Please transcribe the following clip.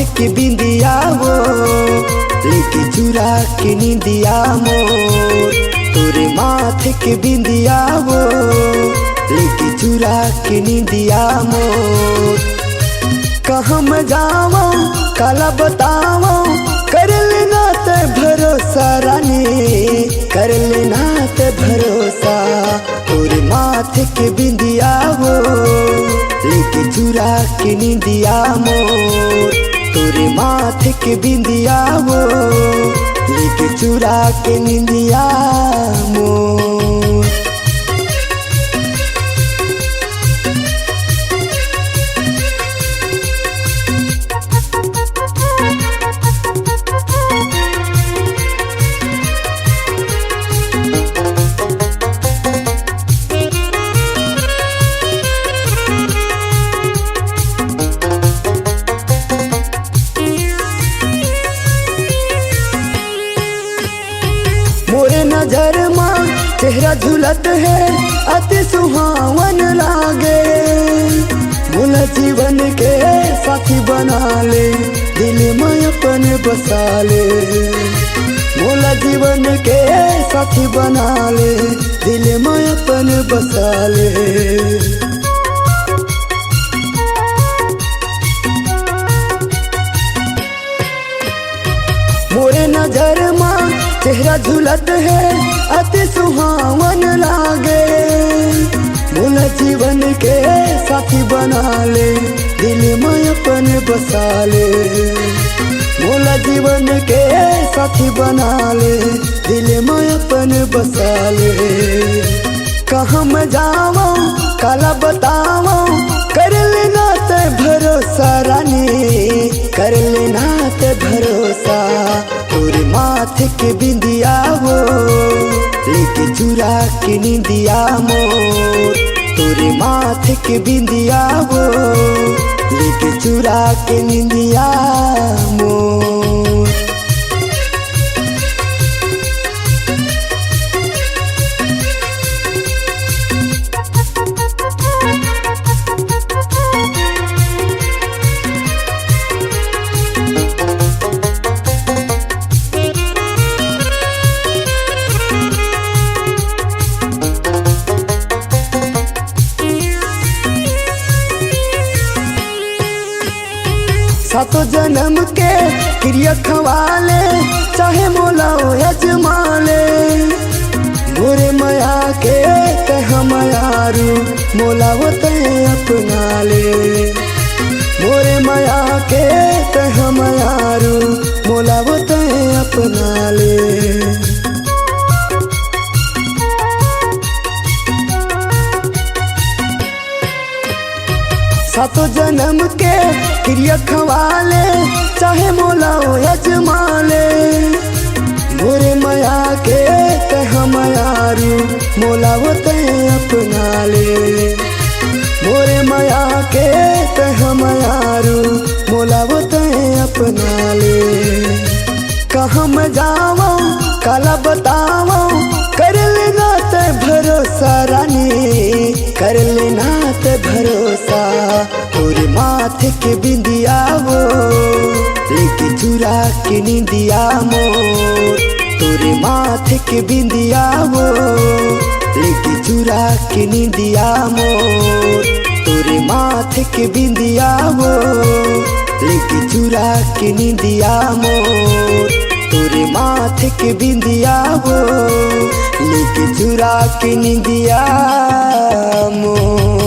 माथे के बिंदिया वो लेके चुरा के निंदिया मोर। तोरे माथे के बिंदिया वो लेके चुरा के निंदिया मोर। कहाँ मैं जावा काला बतावा कर लेना ते भरोसा रानी, कर लेना ते भरोसा। तोरे माथे के बिंदिया वो लेके चुरा के निंदिया मोर। तोरे माथे के बिंदिया वो लेके चुरा के निंदिया मोर। मोरे नजर माँ चेहरा झुलत है अति सुहावन लागे। मोला जीवन के साथी बना ले दिल में अपन बसा ले। मोला जीवन के साथी बना ले दिल में अपन बसा ले। मोरे नजर माँ चेहरा झुलत है अति सुहावन लागे। मोला जीवन के साथी बना ले दिल में अपन बसा ले। मोला जीवन के साथी बना ले दिल में अपन बसा ले। कहाँ मैं जावा काला बतावा कर लेना ते भरोसा रानी, कर लेना ते भरोसा। तोरे माथे के बिंदिया वो लेके चुरा के निंदिया मोर। तोरे माथे के बिंदिया वो लेके चुरा के निंदिया मोर। सातों जन्म के क्रिया खवाले चाहे मोला हो यजमाले। मोरे माया के कह मायारू मोला वो ते अपना ले। मोरे माया के कह मायारू मोला वो ते अपना ले। सातों जन्म के क्रिया खवाले चाहे मोला हो यजमाले। मोरे माया के कह मायारू मोला वो ते अपना ले। मोरे माया के कह मायारू मोला वो ते अपना ले। कहाँ मैं जावा काला बतावा कर लेना ते भरोसा रानी, कर लेना ते भरोसा। तोरे माथे के बिंदिया वो लेके चुरा के निंदिया मोर। तोरे माथे के बिंदिया वो लेके चुरा के निंदिया मोर। तोरे माथे के बिंदिया वो लेके चुरा के निंदिया मोर। तोरे माथे के बिंदिया वो लेके चुरा के निंदिया मोर।